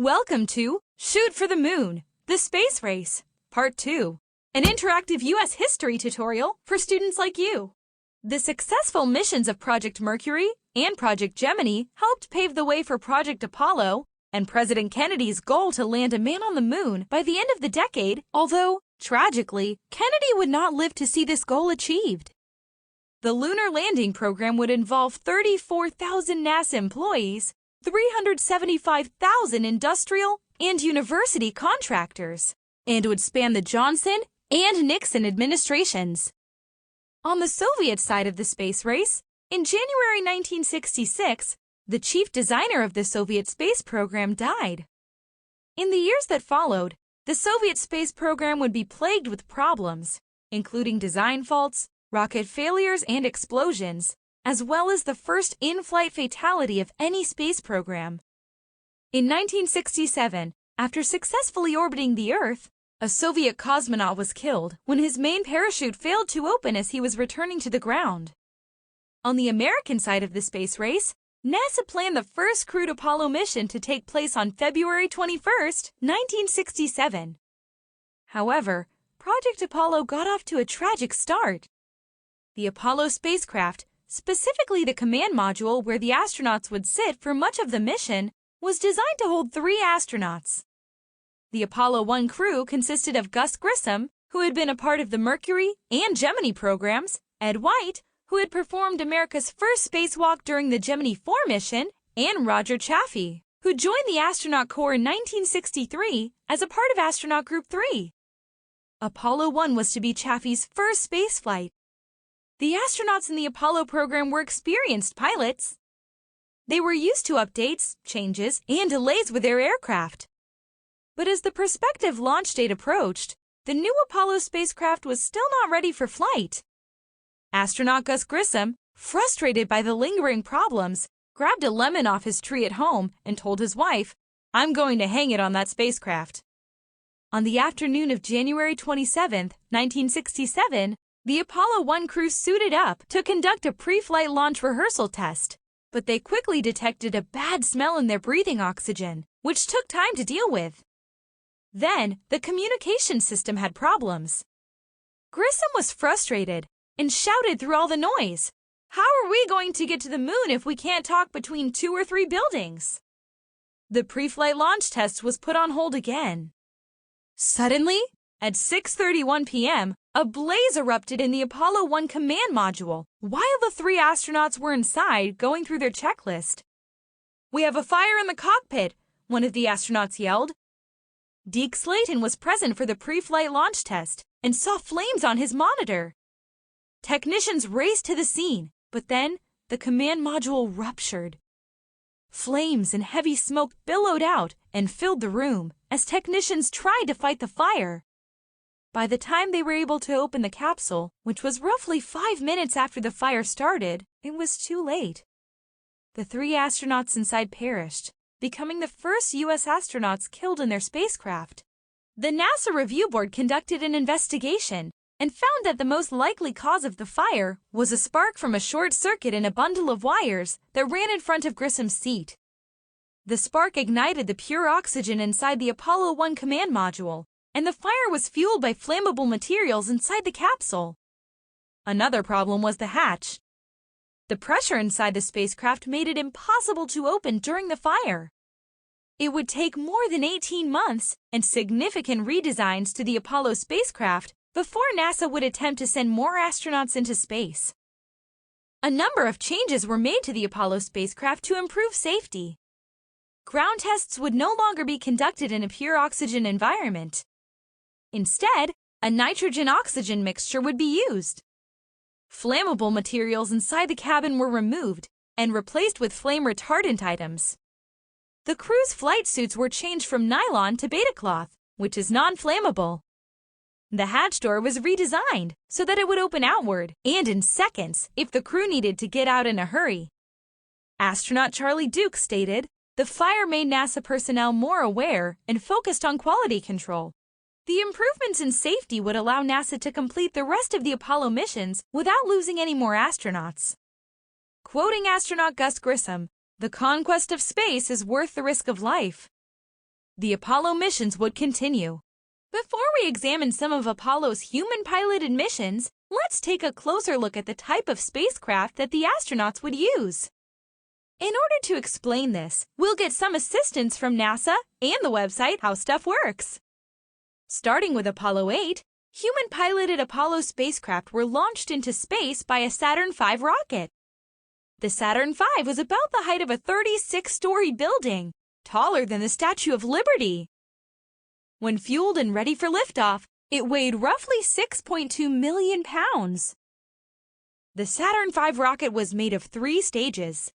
Welcome to Shoot for the Moon, the Space Race, Part 2, an interactive U.S. history tutorial for students like you. The successful missions of Project Mercury and Project Gemini helped pave the way for Project Apollo and President Kennedy's goal to land a man on the moon by the end of the decade, although, tragically, Kennedy would not live to see this goal achieved. The lunar landing program would involve 34,000 NASA employees, 375,000 industrial and university contractors, and would span the Johnson and Nixon administrations. On the Soviet side of the space race, in January 1966, the chief designer of the Soviet space program died. In the years that followed, the Soviet space program would be plagued with problems, including design faults, rocket failures, and explosions, as well as the first in-flight fatality of any space program. In 1967, after successfully orbiting the Earth, a Soviet cosmonaut was killed when his main parachute failed to open as he was returning to the ground. On the American side of the space race, NASA planned the first crewed Apollo mission to take place on February 21, 1967. However, Project Apollo got off to a tragic start. The Apollo spacecraft, specifically the command module where the astronauts would sit for much of the mission, was designed to hold 3 astronauts. The Apollo 1 crew consisted of Gus Grissom, who had been a part of the Mercury and Gemini programs, Ed White, who had performed America's first spacewalk during the Gemini 4 mission, and Roger Chaffee, who joined the astronaut corps in 1963 as a part of Astronaut Group 3. Apollo 1 was to be Chaffee's first spaceflight. The astronauts in the Apollo program were experienced pilots. They were used to updates, changes, and delays with their aircraft. But as the prospective launch date approached, the new Apollo spacecraft was still not ready for flight. Astronaut Gus Grissom, frustrated by the lingering problems, grabbed a lemon off his tree at home and told his wife, "I'm going to hang it on that spacecraft." On the afternoon of January 27, 1967, the Apollo 1 crew suited up to conduct a pre-flight launch rehearsal test, but they quickly detected a bad smell in their breathing oxygen, which took time to deal with. Then, the communication system had problems. Grissom was frustrated and shouted through all the noise, "How are we going to get to the moon if we can't talk between 2 or 3 buildings?" The pre-flight launch test was put on hold again. Suddenly, at 6:31 p.m., a blaze erupted in the Apollo 1 command module while the 3 astronauts were inside going through their checklist. "We have a fire in the cockpit," one of the astronauts yelled. Deke Slayton was present for the pre-flight launch test and saw flames on his monitor. Technicians raced to the scene, but then the command module ruptured. Flames and heavy smoke billowed out and filled the room as technicians tried to fight the fire. By the time they were able to open the capsule, which was roughly 5 minutes after the fire started, it was too late. The 3 astronauts inside perished, becoming the first U.S. astronauts killed in their spacecraft. The NASA Review Board conducted an investigation and found that the most likely cause of the fire was a spark from a short circuit in a bundle of wires that ran in front of Grissom's seat. The spark ignited the pure oxygen inside the Apollo 1 command module, and the fire was fueled by flammable materials inside the capsule. Another problem was the hatch. The pressure inside the spacecraft made it impossible to open during the fire. It would take more than 18 months and significant redesigns to the Apollo spacecraft before NASA would attempt to send more astronauts into space. A number of changes were made to the Apollo spacecraft to improve safety. Ground tests would no longer be conducted in a pure oxygen environment. Instead, a nitrogen-oxygen mixture would be used. Flammable materials inside the cabin were removed and replaced with flame-retardant items. The crew's flight suits were changed from nylon to beta cloth, which is non-flammable. The hatch door was redesigned so that it would open outward and in seconds if the crew needed to get out in a hurry. Astronaut Charlie Duke stated, "The fire made NASA personnel more aware and focused on quality control. The improvements in safety would allow NASA to complete the rest of the Apollo missions without losing any more astronauts." Quoting astronaut Gus Grissom, "The conquest of space is worth the risk of life." the Apollo missions would continue. Before we examine some of Apollo's human-piloted missions, let's take a closer look at the type of spacecraft that the astronauts would use. In order to explain this, we'll get some assistance from NASA and the website How Stuff Works. Starting with Apollo 8, human-piloted Apollo spacecraft were launched into space by a Saturn V rocket. The Saturn V was about the height of a 36-story building, taller than the Statue of Liberty. When fueled and ready for liftoff, it weighed roughly 6.2 million pounds. The Saturn V rocket was made of 3 stages.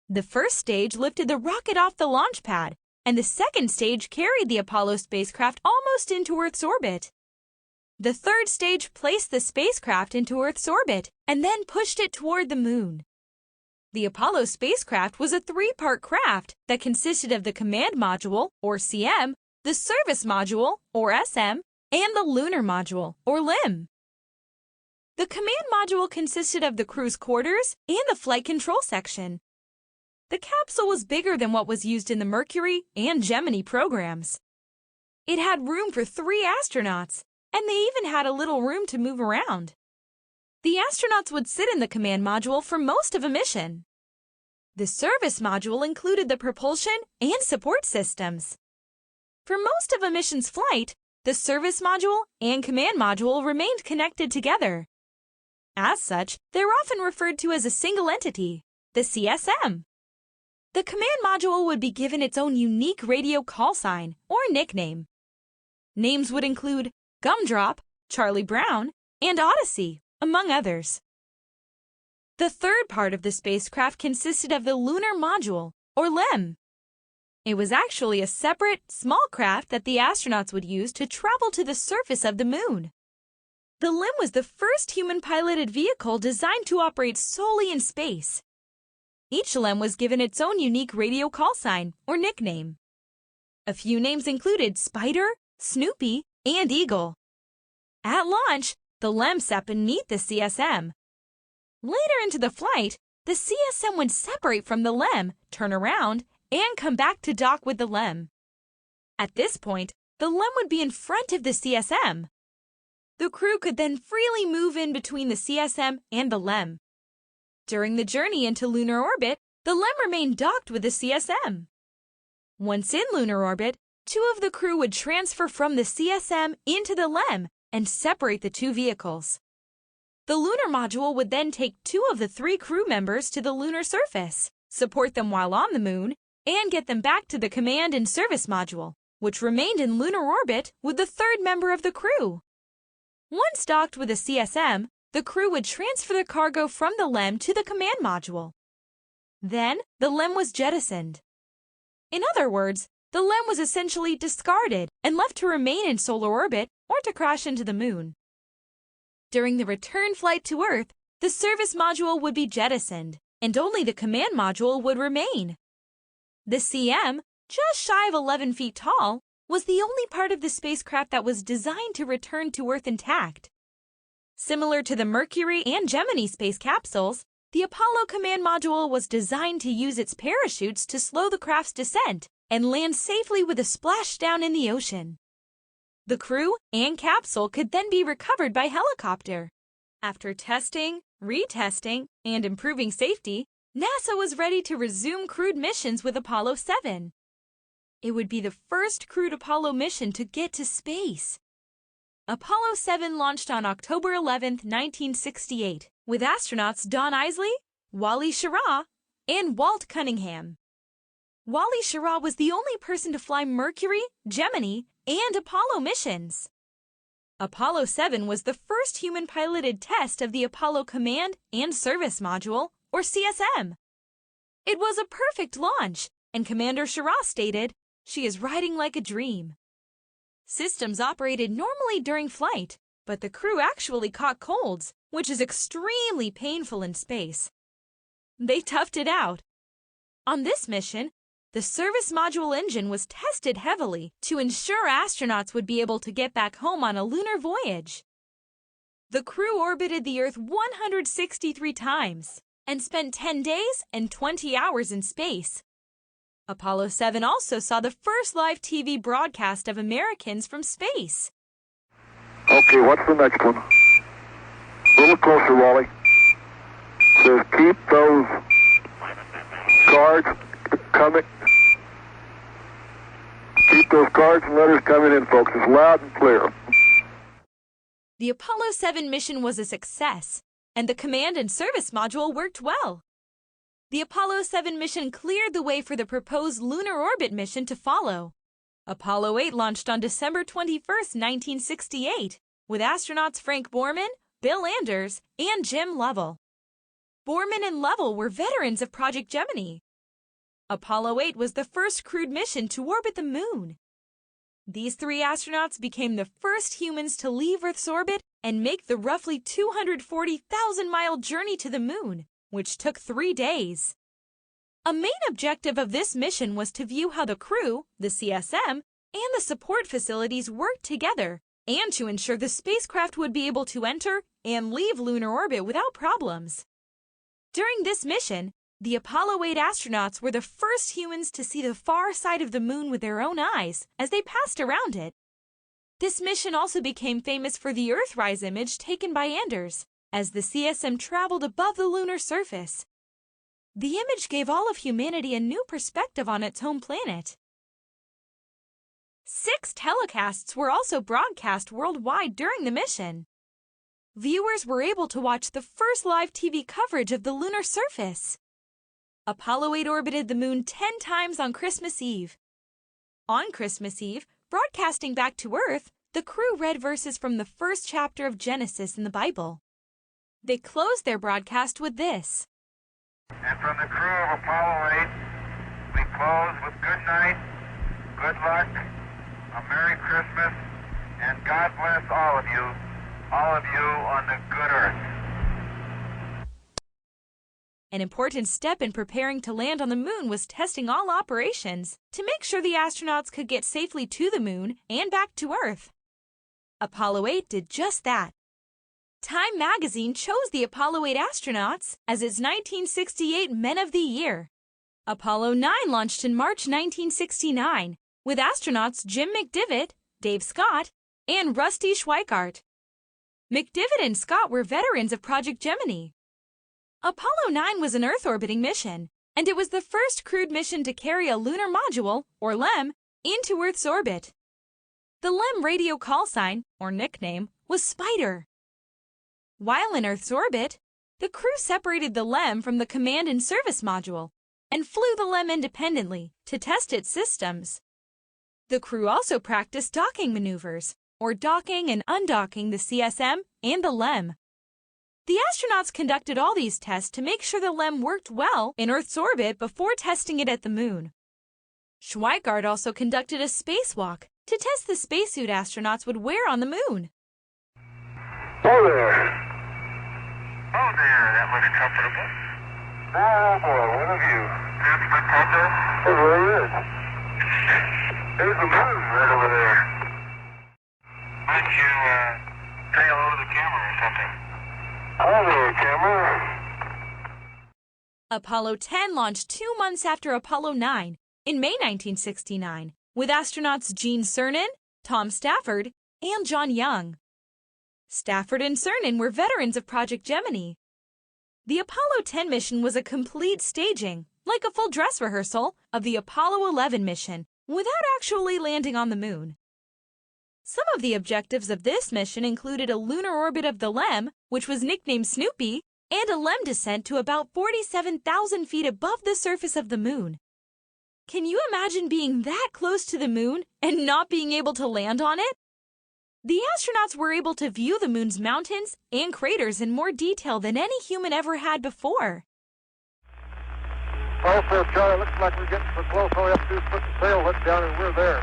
The first stage lifted the rocket off the launch pad, and the second stage carried the Apollo spacecraft almost into Earth's orbit. The third stage placed the spacecraft into Earth's orbit and then pushed it toward the moon. The Apollo spacecraft was a 3-part craft that consisted of the command module, or CM, the service module, or SM, and the lunar module, or LIM. The command module consisted of the crew's quarters and the flight control section. The capsule was bigger than what was used in the Mercury and Gemini programs. It had room for 3 astronauts, and they even had a little room to move around. The astronauts would sit in the command module for most of a mission. The service module included the propulsion and support systems. For most of a mission's flight, the service module and command module remained connected together. As such, they're often referred to as a single entity, the CSM. The command module would be given its own unique radio call sign, or nickname. Names would include Gumdrop, Charlie Brown, and Odyssey, among others. The third part of the spacecraft consisted of the lunar module, or LEM. It was actually a separate, small craft that the astronauts would use to travel to the surface of the moon. The LEM was the first human-piloted vehicle designed to operate solely in space. Each LEM was given its own unique radio call sign, or nickname. A few names included Spider, Snoopy, and Eagle. At launch, the LEM sat beneath the CSM. Later into the flight, the CSM would separate from the LEM, turn around, and come back to dock with the LEM. At this point, the LEM would be in front of the CSM. The crew could then freely move in between the CSM and the LEM. During the journey into lunar orbit, the LEM remained docked with the CSM. Once in lunar orbit, 2 of the crew would transfer from the CSM into the LEM and separate the 2 vehicles. The lunar module would then take 2 of the 3 crew members to the lunar surface, support them while on the moon, and get them back to the command and service module, which remained in lunar orbit with the 3rd member of the crew. Once docked with the CSM, the crew would transfer the cargo from the LEM to the command module. Then, the LEM was jettisoned. In other words, the LEM was essentially discarded and left to remain in solar orbit or to crash into the moon. During the return flight to Earth, the service module would be jettisoned, and only the command module would remain. The CM, just shy of 11 feet tall, was the only part of the spacecraft that was designed to return to Earth intact. Similar to the Mercury and Gemini space capsules, the Apollo command module was designed to use its parachutes to slow the craft's descent and land safely with a splashdown in the ocean. The crew and capsule could then be recovered by helicopter. After testing, retesting, and improving safety, NASA was ready to resume crewed missions with Apollo 7. It would be the first crewed Apollo mission to get to space. Apollo 7 launched on October 11, 1968, with astronauts Don Isley, Wally Schirra, and Walt Cunningham. Wally Schirra was the only person to fly Mercury, Gemini, and Apollo missions. Apollo 7 was the first human-piloted test of the Apollo Command and Service Module, or CSM. It was a perfect launch, and Commander Schirra stated, "She is riding like a dream." Systems operated normally during flight, but the crew actually caught colds, which is extremely painful in space. They toughed it out. On this mission, the service module engine was tested heavily to ensure astronauts would be able to get back home on a lunar voyage. The crew orbited the Earth 163 times and spent 10 days and 20 hours in space. Apollo 7 also saw the first live TV broadcast of Americans from space. Okay, what's the next one? A little closer, Wally. It says keep those cards coming. Keep those cards and letters coming in, folks. It's loud and clear. The Apollo 7 mission was a success, and the command and service module worked well. The Apollo 7 mission cleared the way for the proposed lunar orbit mission to follow. Apollo 8 launched on December 21, 1968, with astronauts Frank Borman, Bill Anders, and Jim Lovell. Borman and Lovell were veterans of Project Gemini. Apollo 8 was the first crewed mission to orbit the moon. These three astronauts became the first humans to leave Earth's orbit and make the roughly 240,000-mile journey to the moon, which took 3 days. A main objective of this mission was to view how the crew, the CSM, and the support facilities worked together, and to ensure the spacecraft would be able to enter and leave lunar orbit without problems. During this mission, the Apollo 8 astronauts were the first humans to see the far side of the moon with their own eyes as they passed around it. This mission also became famous for the Earthrise image taken by Anders as the CSM traveled above the lunar surface. The image gave all of humanity a new perspective on its home planet. 6 telecasts were also broadcast worldwide during the mission. Viewers were able to watch the first live TV coverage of the lunar surface. Apollo 8 orbited the moon 10 times on Christmas Eve. On Christmas Eve, broadcasting back to Earth, the crew read verses from the first chapter of Genesis in the Bible. They closed their broadcast with this. And from the crew of Apollo 8, we close with good night, good luck, a Merry Christmas, and God bless all of you on the good Earth. An important step in preparing to land on the moon was testing all operations to make sure the astronauts could get safely to the moon and back to Earth. Apollo 8 did just that. Time magazine chose the Apollo 8 astronauts as its 1968 Men of the Year. Apollo 9 launched in March 1969 with astronauts Jim McDivitt, Dave Scott, and Rusty Schweikart. McDivitt and Scott were veterans of Project Gemini. Apollo 9 was an Earth-orbiting mission, and it was the first crewed mission to carry a lunar module, or LEM, into Earth's orbit. The LEM radio call sign, or nickname, was Spider. While in Earth's orbit, the crew separated the LEM from the command and service module and flew the LEM independently to test its systems. The crew also practiced docking maneuvers, or docking and undocking the CSM and the LEM. The astronauts conducted all these tests to make sure the LEM worked well in Earth's orbit before testing it at the moon. Schweikart also conducted a spacewalk to test the spacesuit astronauts would wear on the moon. Oh there. Oh there, that looks comfortable. Oh boy, what a view. That's spectacular. It really is. There's the moon right over there. Why don't you say hello to the camera or something? Hello there, camera. Apollo 10 launched 2 months after Apollo 9, in May 1969, with astronauts Gene Cernan, Tom Stafford, and John Young. Stafford and Cernan were veterans of Project Gemini. The Apollo 10 mission was a complete staging, like a full dress rehearsal, of the Apollo 11 mission, without actually landing on the moon. Some of the objectives of this mission included a lunar orbit of the LEM, which was nicknamed Snoopy, and a LEM descent to about 47,000 feet above the surface of the moon. Can you imagine being that close to the moon and not being able to land on it? The astronauts were able to view the moon's mountains and craters in more detail than any human ever had before. Also, Charlie, looks like we're getting so close, all we have to do is put the sail hook down and we're there.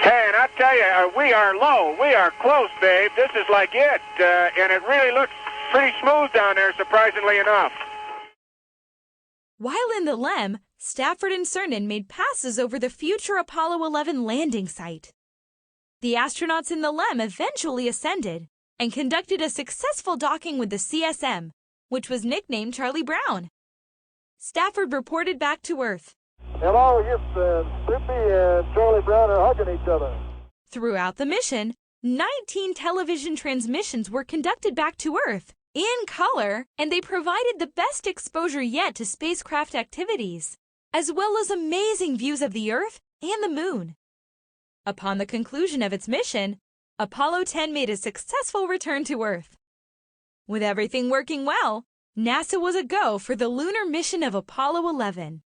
Hey, and I tell you, we are low. We are close, babe. This is like it, and it really looks pretty smooth down there, surprisingly enough. While in the LEM, Stafford and Cernan made passes over the future Apollo 11 landing site. The astronauts in the LEM eventually ascended and conducted a successful docking with the CSM, which was nicknamed Charlie Brown. Stafford reported back to Earth. Hello, Houston. Soupy and Charlie Brown are hugging each other. Throughout the mission, 19 television transmissions were conducted back to Earth in color, and they provided the best exposure yet to spacecraft activities, as well as amazing views of the Earth and the Moon. Upon the conclusion of its mission, Apollo 10 made a successful return to Earth. With everything working well, NASA was a go for the lunar mission of Apollo 11.